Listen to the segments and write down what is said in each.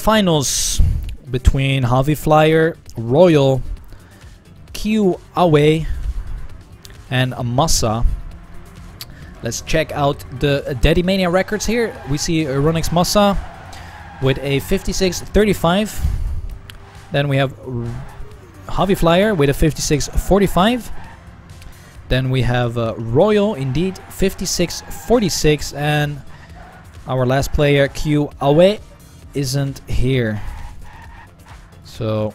quarterfinals between Javi Flyer, Royal, Q Away, and Massa. Let's check out the Daddy Mania records here. We see Runix Massa with a 56.35. Then we have Javi Flyer with a 56.45. Then we have Royal, indeed, 56.46. And our last player, Q Away, isn't here. So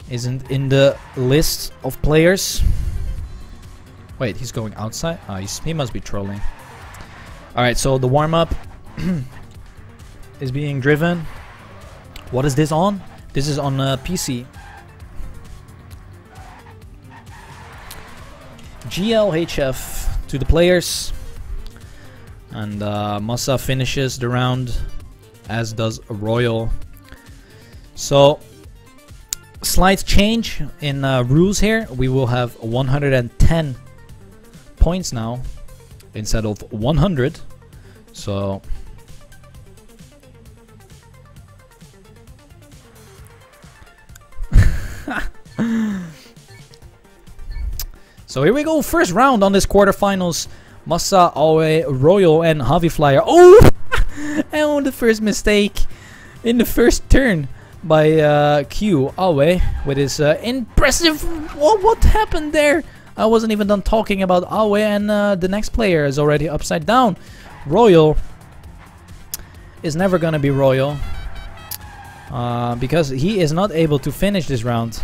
isn't in the list of players. Wait, he's going outside? Oh, he must be trolling. Alright, so the warm-up is being driven. What is this on? This is on PC. GLHF to the players. And Massa finishes the round, as does Royal. So slight change in rules here. We will have 110 points now instead of 100. So so here we go, first round on this quarterfinals. Massa, Awe, Royal, and Javi Flyer. Oh! And the first mistake in the first turn by Q Awe with his impressive. What happened there? I wasn't even done talking about Awe, and the next player is already upside down. Royal is never gonna be Royal because he is not able to finish this round.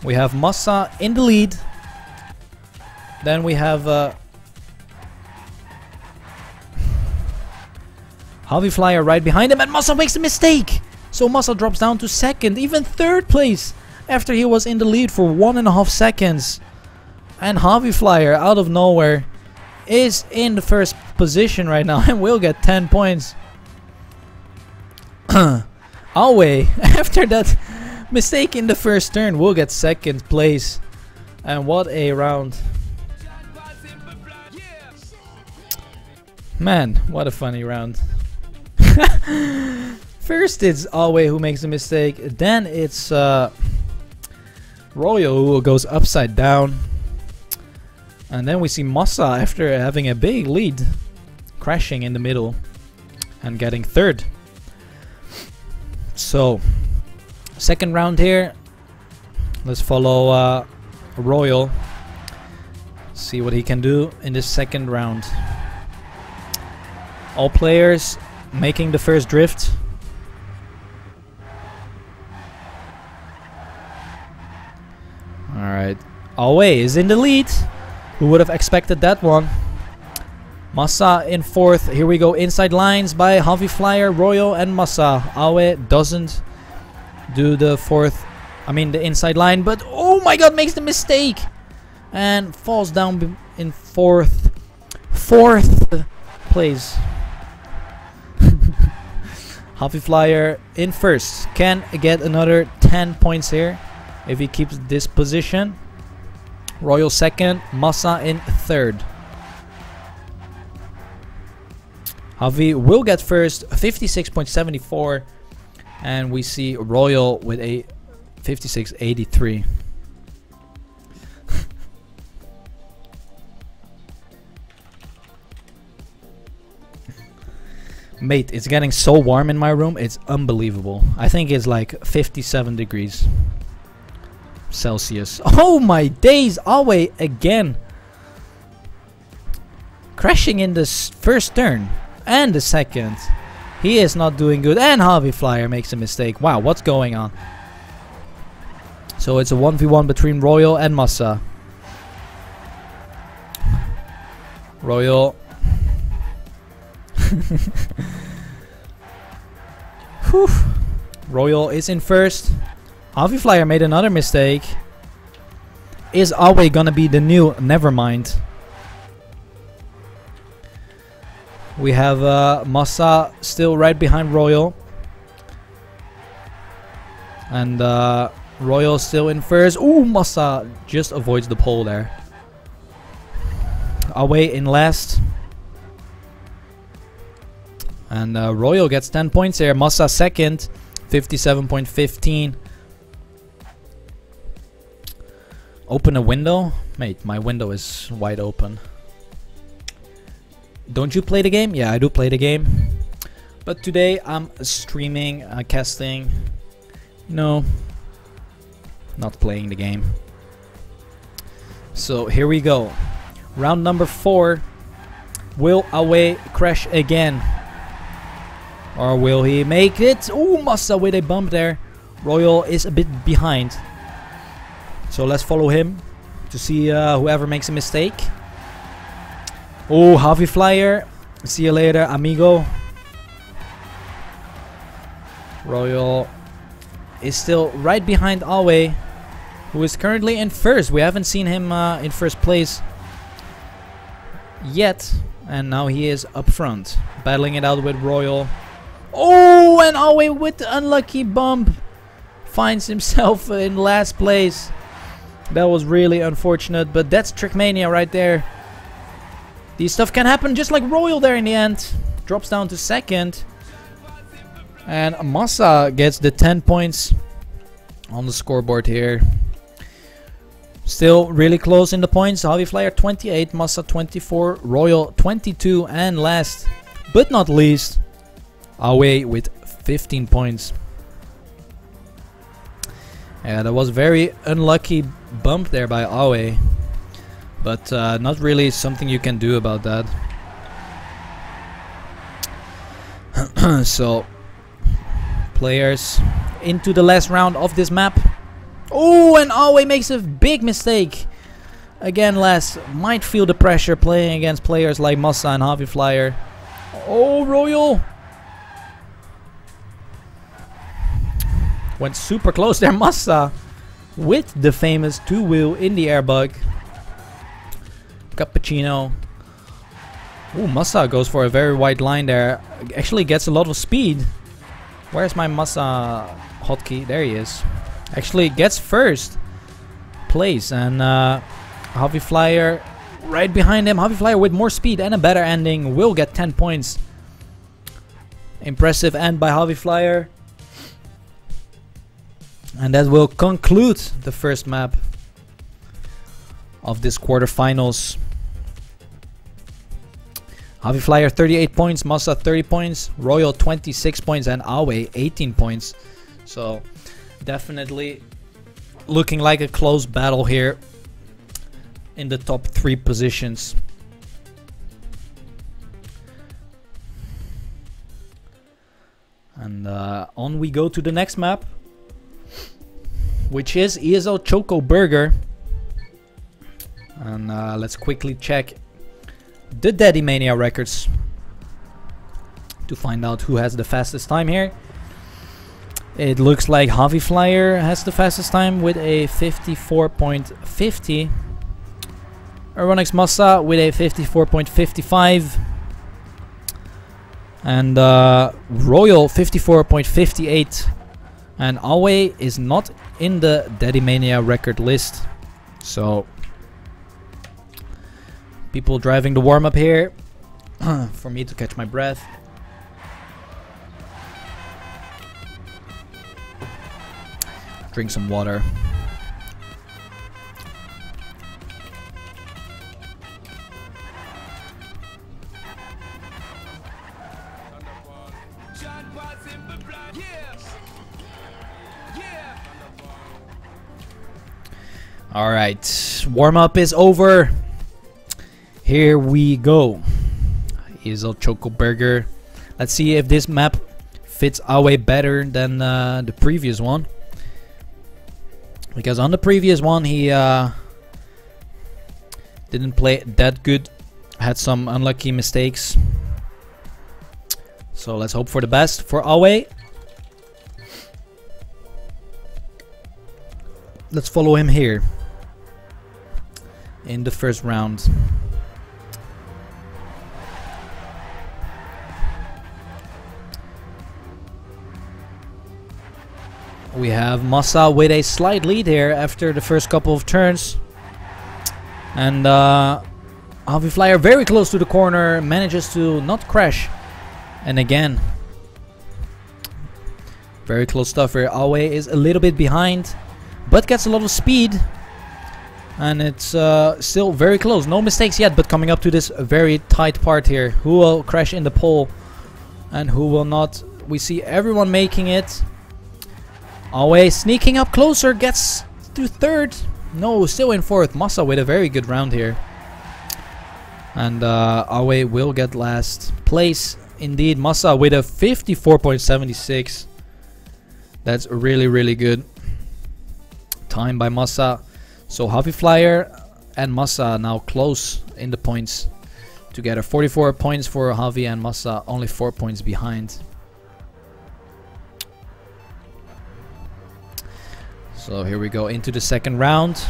We have Massa in the lead. Then we have Javi Flyer right behind him, and Massa makes a mistake. So Massa drops down to second, even third place, after he was in the lead for 1.5 seconds. And Javi Flyer, out of nowhere, is in the first position right now and will get 10 points. Awe, after that mistake in the first turn, will get second place. And what a round. Man, what a funny round. First it's Awe who makes a mistake, then it's Royal who goes upside down, and then we see Massa, after having a big lead, crashing in the middle and getting third. So second round here, let's follow Royal, see what he can do in this second round. All players making the first drift. Alright, Awe is in the lead. Who would have expected that one? Massa in fourth. Here we go, inside lines by Javi Flyer, Royal, and Massa. Awe doesn't do the the inside line, but oh my god, makes the mistake and falls down in fourth place. Javi Flyer in first, can get another 10 points here if he keeps this position. Royal second, Massa in third. Javi will get first, 56.74, and we see Royal with a 56.83. Mate, it's getting so warm in my room, it's unbelievable. I think it's like 57 degrees Celsius. Oh my days, Awe again. Crashing in the first turn and the second. He is not doing good, and Javi Flyer makes a mistake. Wow, what's going on? So it's a 1v1 between Royal and Massa. Royal. Whew. Royal is in first. Javi Flyer made another mistake. Is Awe gonna be the new Nevermind? We have Massa still right behind Royal. And Royal still in first. Ooh, Massa just avoids the pole there. Awe in last. And Royal gets 10 points here. Massa second, 57.15. Open a window? Mate, my window is wide open. Don't you play the game? Yeah, I do play the game. But today I'm streaming, casting. No, not playing the game. So here we go. Round number 4. Will Away crash again? Or will he make it? Oh, Massa with a bump there. Royal is a bit behind. So let's follow him to see whoever makes a mistake. Oh, Javi Flyer. See you later, amigo. Royal is still right behind Alway, who is currently in first. We haven't seen him in first place yet. And now he is up front, battling it out with Royal. Oh, and Alway with the unlucky bump finds himself in last place. That was really unfortunate, but that's Trickmania right there. These stuff can happen just like Royal there in the end. Drops down to second. And Massa gets the 10 points on the scoreboard here. Still really close in the points. Javi Flyer 28, Massa 24, Royal 22, and last but not least, Away with 15 points. Yeah, that was very unlucky bump there by Away, but not really something you can do about that. So, players into the last round of this map. Oh, and Away makes a big mistake. Again, last might feel the pressure playing against players like Massa and Javi Flyer. Oh, Royal went super close there. Massa with the famous two-wheel in the air bug. Cappuccino. Oh, Massa goes for a very wide line there. Actually gets a lot of speed. Where's my Massa hotkey? There he is. Actually gets first place, and Javi Flyer right behind him. Javi Flyer with more speed and a better ending will get 10 points. Impressive end by Javi Flyer. And that will conclude the first map of this quarterfinals. Javi Flyer 38 points, Massa 30 points, Royal 26 points, and Away 18 points. So definitely looking like a close battle here in the top 3 positions. And on we go to the next map, which is ESL Choco Burger. And let's quickly check the Daddy Mania records to find out who has the fastest time here. It looks like Javi Flyer has the fastest time with a 54.50. Aeronix Massa with a 54.55. And Royal 54.58. And Away is not in the Daddy Mania record list. So people driving the warm-up here for me to catch my breath. Drink some water. All right, warm-up is over. Here we go. ESL Choco Burger. Let's see if this map fits Away better than the previous one. Because on the previous one he didn't play that good. Had some unlucky mistakes. So let's hope for the best for Away. Let's follow him here in the first round. We have Massa with a slight lead here after the first couple of turns. And Javi Flyer very close to the corner, manages to not crash And again, very close stuff here. Awe is a little bit behind, but gets a lot of speed. And it's still very close. No mistakes yet, but coming up to this very tight part here. Who will crash in the pole and who will not? We see everyone making it. Awe sneaking up closer, gets to third. No, still in fourth. Massa with a very good round here. And Awe will get last place. Indeed, Massa with a 54.76. That's really, really good time by Massa. So Javi Flyer and Massa now close in the points together. 44 points for Javi and Massa, only 4 points behind. So here we go into the second round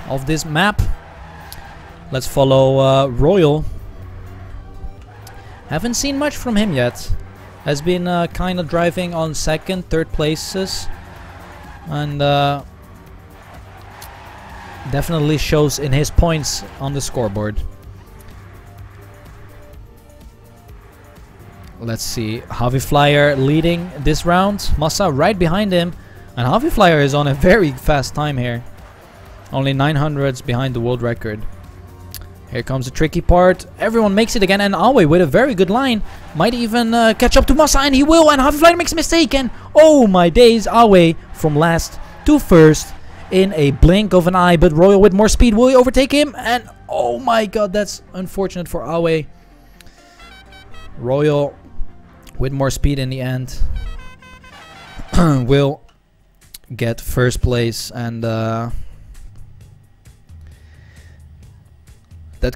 of this map. Let's follow Royal. Haven't seen much from him yet. Has been kind of driving on second, third places. And definitely shows in his points on the scoreboard. Let's see. Javi Flyer leading this round. Massa right behind him. And Javi Flyer is on a very fast time here. Only 900s behind the world record. Here comes the tricky part. Everyone makes it again. And Awe with a very good line. Might even catch up to Massa. And he will. And Javi Flyer makes a mistake. And oh my days. Awe from last to first. In a blink of an eye, but Royal with more speed. Will he overtake him? And oh my god, that's unfortunate for Awe. Royal with more speed in the end will get first place. And that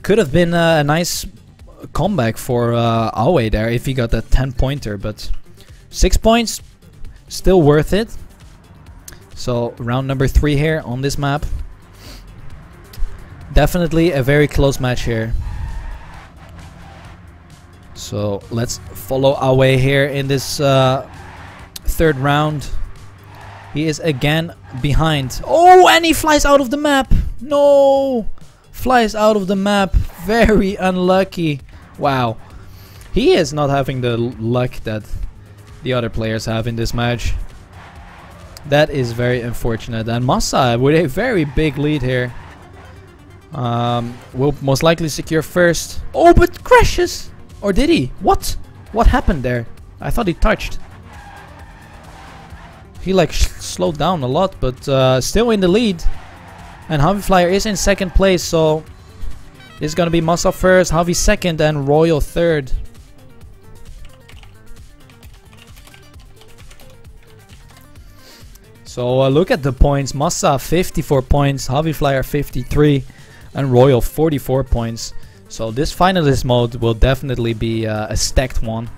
could have been a nice comeback for Awe there if he got that 10-pointer. But 6 points, still worth it. So round number 3 here on this map. Definitely a very close match here. So let's follow Awe here in this third round. He is again behind. Oh, and he flies out of the map. No, flies out of the map. Very unlucky. Wow. He is not having the luck that the other players have in this match. That is very unfortunate. And Massa with a very big lead here. Will most likely secure first. Oh, but crashes! Or did he? What? What happened there? I thought he touched. He like slowed down a lot, but still in the lead. And Javi Flyer is in second place, so this is gonna be Massa first, Javi second, and Royal third. So look at the points. Massa 54 points, Javi Flyer 53, and Royal 44 points. So this finalist mode will definitely be a stacked one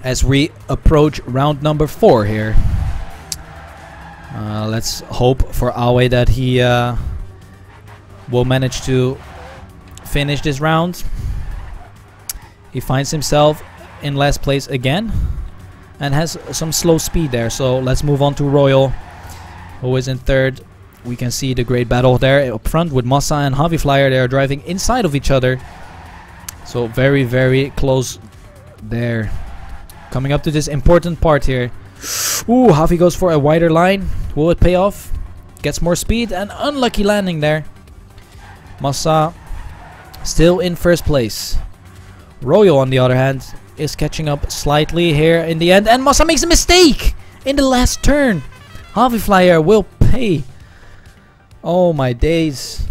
as we approach round number 4 here. Let's hope for Awe that he will manage to finish this round. He finds himself in last place again and has some slow speed there. So let's move on to Royal, who is in third. We can see the great battle there up front with Massa and Javi Flyer. They are driving inside of each other. So very, very close there. Coming up to this important part here. Ooh, Javi goes for a wider line. Will it pay off? Gets more speed and unlucky landing there. Massa still in first place. Royal, on the other hand, is catching up slightly here in the end. And Massa makes a mistake in the last turn. Javi Flyer will pay. Oh my days.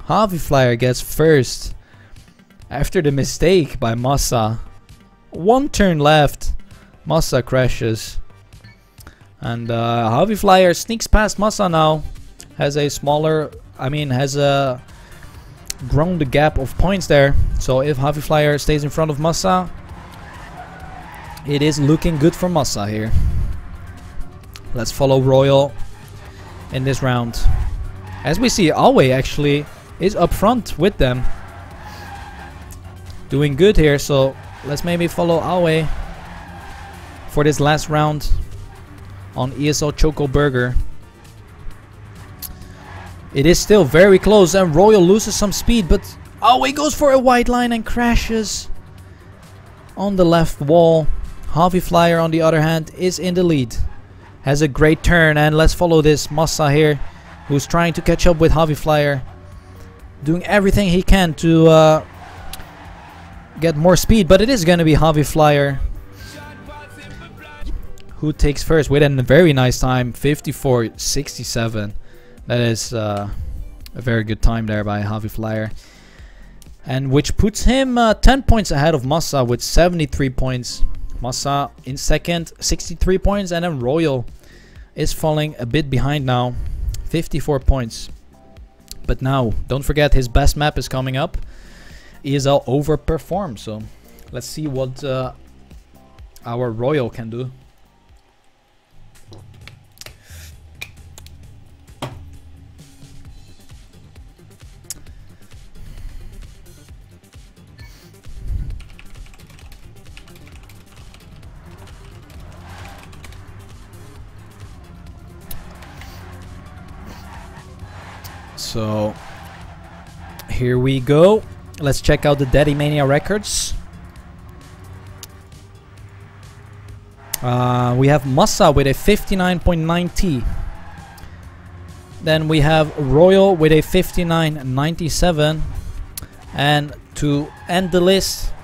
Javi Flyer gets first after the mistake by Massa. One turn left. Massa crashes. And Javi Flyer sneaks past Massa now. Has a smaller, has grown the gap of points there. So if Javi Flyer stays in front of Massa, it is looking good for Massa here. Let's follow Royal in this round. As we see, Awe actually is up front with them. Doing good here, so let's maybe follow Awe for this last round on ESL Choco Burger. It is still very close and Royal loses some speed, but Awe goes for a wide line and crashes. on the left wall. Javi Flyer, on the other hand, is in the lead. Has a great turn, and let's follow this Massa here, who's trying to catch up with Javi Flyer. Doing everything he can to get more speed, but it is going to be Javi Flyer who takes first with a very nice time, 54.67. That is a very good time there by Javi Flyer. And which puts him 10 points ahead of Massa with 73 points. Massa in second, 63 points, and then Royal is falling a bit behind now, 54 points. But now, don't forget his best map is coming up. ESL overperformed, so let's see what our Royal can do. So here we go. Let's check out the Daddy Mania records. We have Massa with a 59.90. Then we have Royal with a 59.97. And to end the list,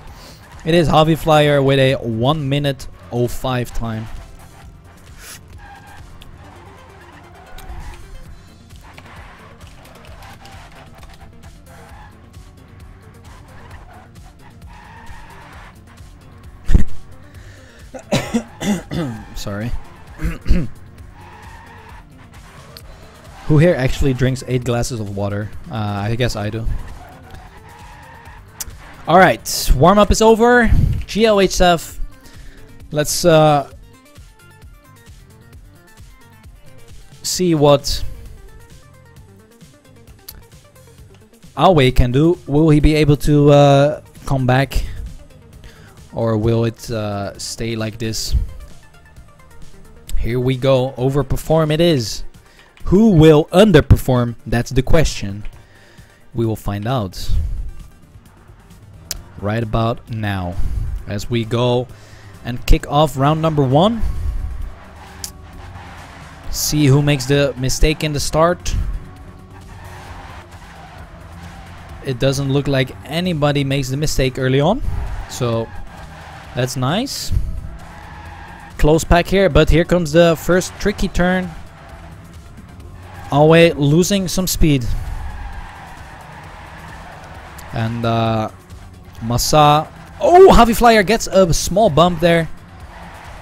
it is Javi Flyer with a 1 minute 05 time. Sorry. Who here actually drinks 8 glasses of water? I guess I do. Alright, warm-up is over. GLHF. Let's see what Awe can do. Will he be able to come back? Or will it stay like this? Here we go. Overperform it is. Who will underperform? That's the question. We will find out right about now as we go and kick off round number 1. See who makes the mistake in the start. It doesn't look like anybody makes the mistake early on, so that's nice. Close pack here, but here comes the first tricky turn. Awe losing some speed. And Massa. Oh, Javi Flyer gets a small bump there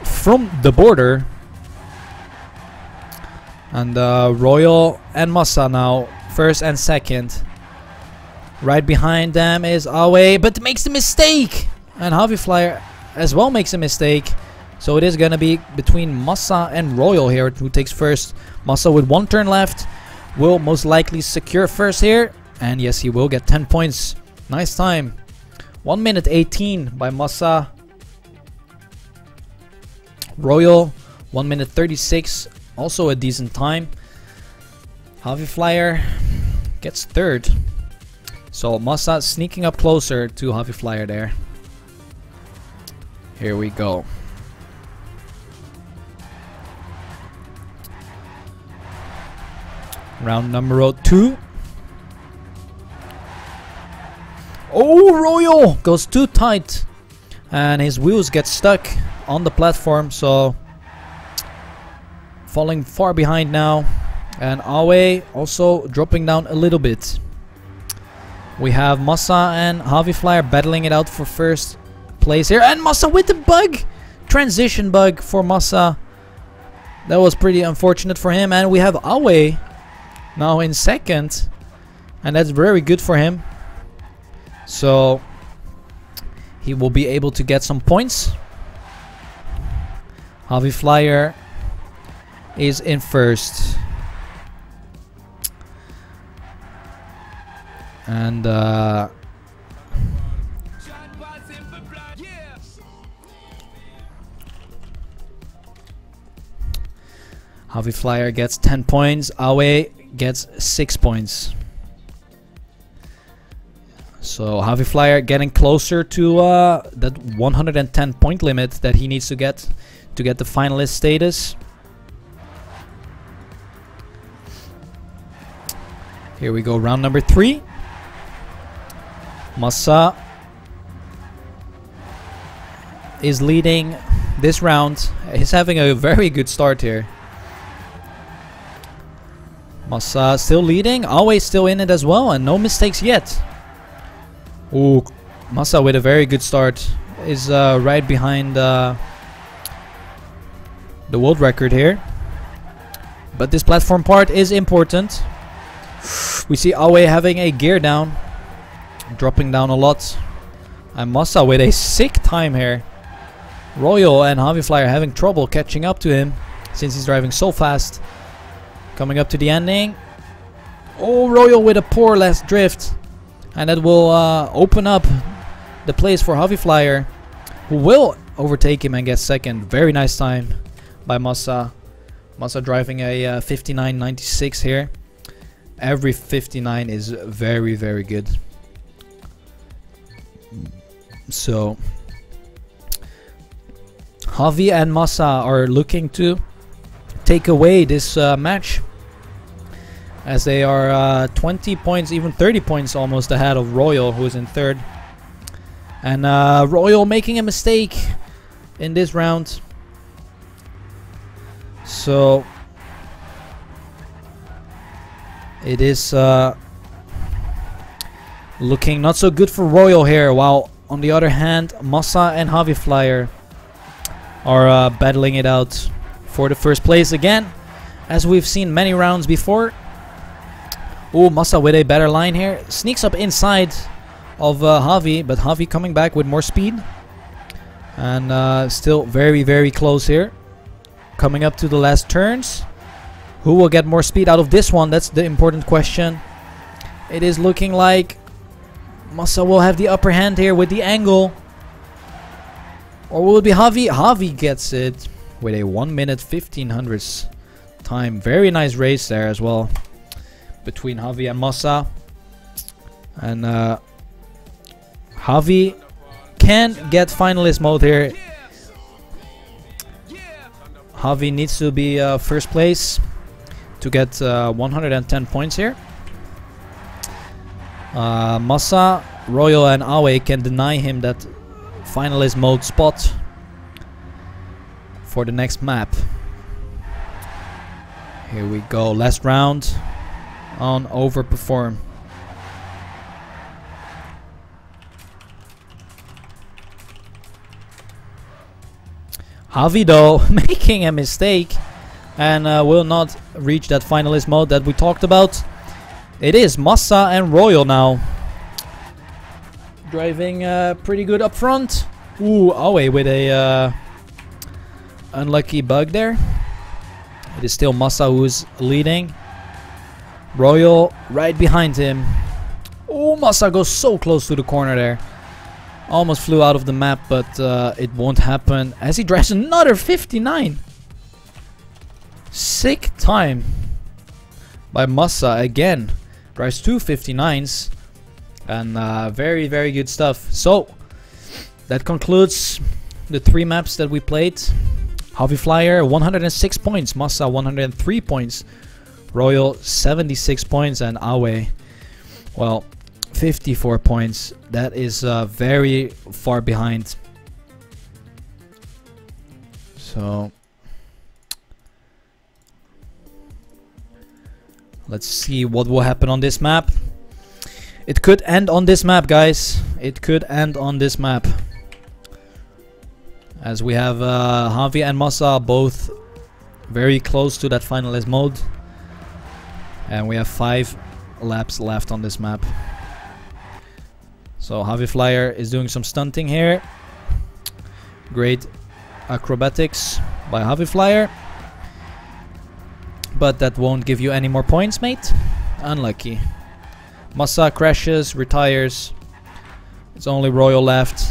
from the border. And Royal and Massa now, first and second. Right behind them is Awe, but makes a mistake. And Javi Flyer as well makes a mistake. So it is going to be between Massa and Royal here, who takes first. Massa with 1 turn left will most likely secure first here. And yes, he will get 10 points. Nice time. 1 minute 18 by Massa. Royal, 1 minute 36. Also a decent time. Javi Flyer gets third. So Massa sneaking up closer to Javi Flyer there. Here we go. Round number 2. Oh, Royal goes too tight. And his wheels get stuck on the platform. So falling far behind now. And Awe also dropping down a little bit. We have Massa and Javi Flyer battling it out for first place here. And Massa with the bug. Transition bug for Massa. That was pretty unfortunate for him. And we have Awe now in second, and that's very good for him. So he will be able to get some points. Javi Flyer is in first. And Javi Flyer gets 10 points. Awe gets 6 points. So Javi Flyer getting closer to that 110 point limit that he needs to get the finalist status. Here we go, round number 3. Massa is leading this round. He's having a very good start here. Massa still leading, always still in it as well, and no mistakes yet. Ooh, Massa with a very good start is right behind the world record here. But this platform part is important. We see Awe having a gear down, dropping down a lot. And Massa with a sick time here. Royal and Javi Flyer having trouble catching up to him since he's driving so fast. Coming up to the ending. Oh, Royal with a poor last drift. And that will open up the place for Javi Flyer, who will overtake him and get second. Very nice time by Massa. Massa driving a 59.96 here. Every 59 is very, very good. So Javi and Massa are looking to take away this match, as they are 20 points, even 30 points almost ahead of Royal, who is in third. And Royal making a mistake in this round. So it is looking not so good for Royal here, while on the other hand Massa and Javi Flyer are battling it out for the first place again, as we've seen many rounds before. Oh, Massa with a better line here, sneaks up inside of Javi, but Javi coming back with more speed. And still very, very close here. Coming up to the last turns. Who will get more speed out of this one? That's the important question. It is looking like Massa will have the upper hand here with the angle. Or will it be Javi? Javi gets it with a 1 minute 1500ths time. Very nice race there as well between Javi and Massa. And Javi can get finalist mode here. Javi needs to be first place to get 110 points here. Massa, Royal and Awe can deny him that finalist mode spot for the next map. Here we go, last round on overperform. Javi though making a mistake and will not reach that finalist mode that we talked about. It is Massa and Royal now driving pretty good up front. Ooh, Awe with a unlucky bug there. It is still Massa who's leading. Royal right behind him. Oh, Massa goes so close to the corner there. Almost flew out of the map, but it won't happen as he drives another 59. Sick time by Massa again. Drives two 59s. And very, very good stuff. So, that concludes the 3 maps that we played. Javi Flyer, 106 points. Massa, 103 points. Royal, 76 points. And Awe, well, 54 points. That is very far behind. So let's see what will happen on this map. It could end on this map, guys. It could end on this map, as we have Javi and Massa both very close to that finalist mode. And we have 5 laps left on this map. So Javi Flyer is doing some stunting here. Great acrobatics by Javi Flyer. But that won't give you any more points, mate. Unlucky. Massa crashes, retires. It's only Royal left,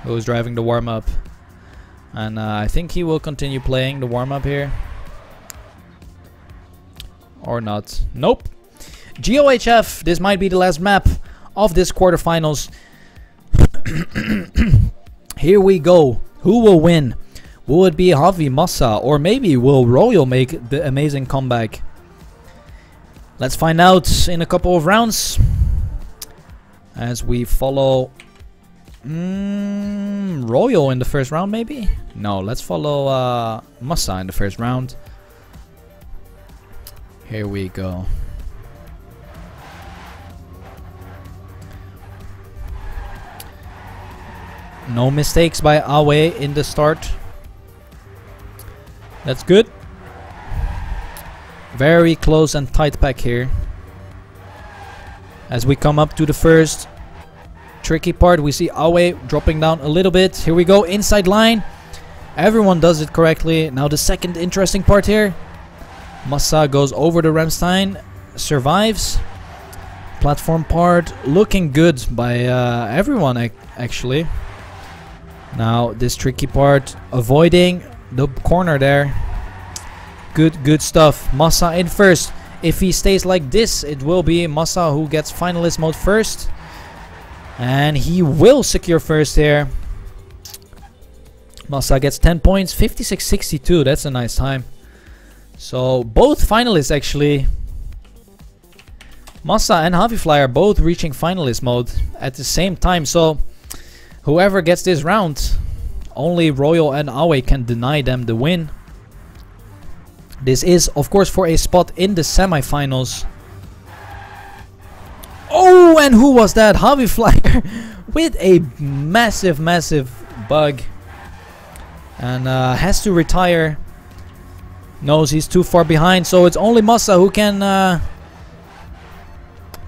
who's driving the warm-up. And I think he will continue playing the warm-up here. Or not. Nope. GOHF, this might be the last map of this quarterfinals. Here we go. Who will win? Will it be Javi, Massa, or maybe will Royal make the amazing comeback? Let's find out in a couple of rounds as we follow Royal in the first round, maybe? No, let's follow Massa in the first round. Here we go. No mistakes by Awe in the start. That's good. Very close and tight pack here. As we come up to the first tricky part, we see Awe dropping down a little bit. Here we go, inside line. Everyone does it correctly. Now the second interesting part here. Massa goes over the Ramstein, survives. Platform part looking good by everyone actually. Now this tricky part, avoiding the corner there. Good stuff. Massa in first. If he stays like this, it will be Massa who gets finalist mode first. And he will secure first here. Massa gets 10 points, 56.62. That's a nice time. So both finalists actually, Massa and Havifly are both reaching finalist mode at the same time. So whoever gets this round, only Royal and Awe can deny them the win. This is, of course, for a spot in the semifinals. Oh, and who was that? Havifly with a massive bug. And has to retire. Knows he's too far behind. So it's only Massa who can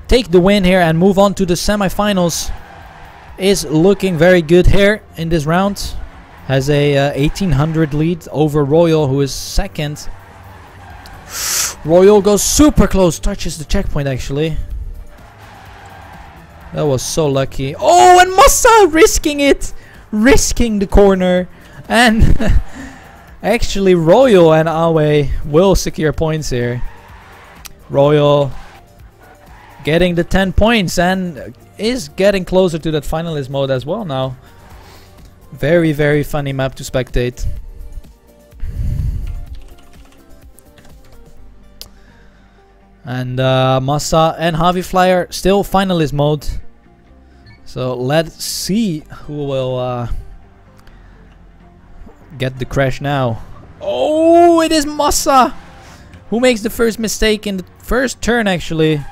take the win here and move on to the semifinals. Is looking very good here in this round. Has a 1800 lead over Royal, who is second. Royal goes super close, touches the checkpoint actually. That was so lucky. Oh, and Massa risking it, risking the corner, and actually Royal and Awe will secure points here. Royal getting the 10 points and is getting closer to that finalist mode as well now. Very funny map to spectate. And Massa and Havifly still finalist mode. So let's see who will get the crash now. Oh, it is Massa who makes the first mistake in the first turn actually.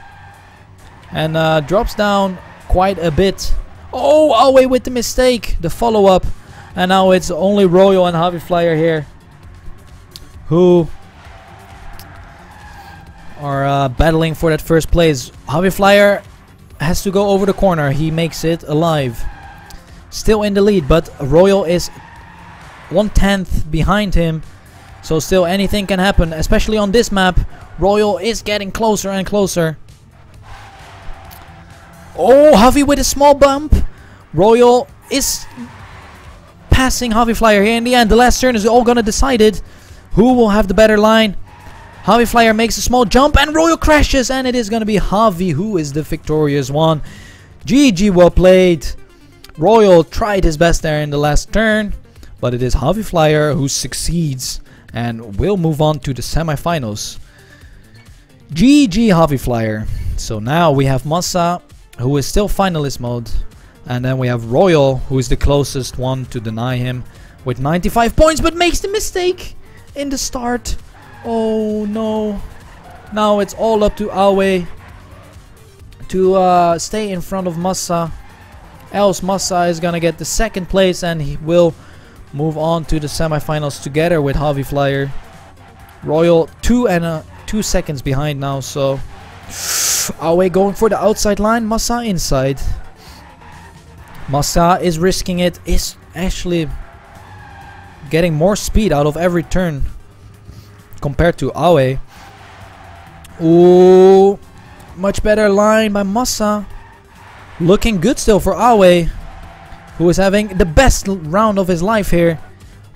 And drops down quite a bit. Oh, Awe with the mistake, the follow-up. And now it's only Royal and Havifly here who are battling for that first place. Havifly has to go over the corner. He makes it alive. Still in the lead, but Royal is 1/10 behind him. So still anything can happen, especially on this map. Royal is getting closer and closer. Oh, Javi with a small bump. Royal is passing Havifly here in the end. The last turn is all gonna decide it. Who will have the better line? Havifly makes a small jump and Royal crashes, and it is gonna be Javi who is the victorious one. GG, well played. Royal tried his best there in the last turn, but it is Havifly who succeeds and will move on to the semifinals. GG Havifly. So now we have Massa, who is still finalist mode, and then we have Royal, who is the closest one to deny him with 95 points, but makes the mistake in the start. Oh no. Now it's all up to Awe to stay in front of Massa. Else Massa is gonna get the second place and he will move on to the semifinals together with Havifly. Royal 2 seconds behind now, so Awe going for the outside line, Massa inside. Massa is risking it, is actually getting more speed out of every turn compared to Awe. Ooh, much better line by Massa. Looking good still for Awe, who is having the best round of his life here.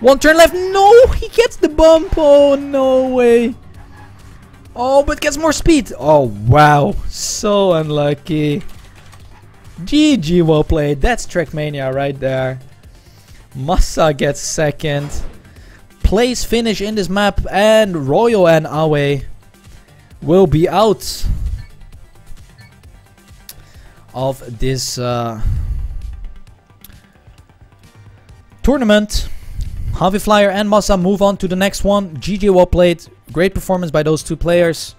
One turn left. No, he gets the bump. Oh, no way. Oh, but gets more speed. Oh, wow. So unlucky. GG, well played. That's Trackmania right there. Massa gets second. Place finish in this map, and Royal and Awe will be out of this tournament. Javi Flyer and Massa move on to the next one. GG, well played. Great performance by those two players.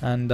And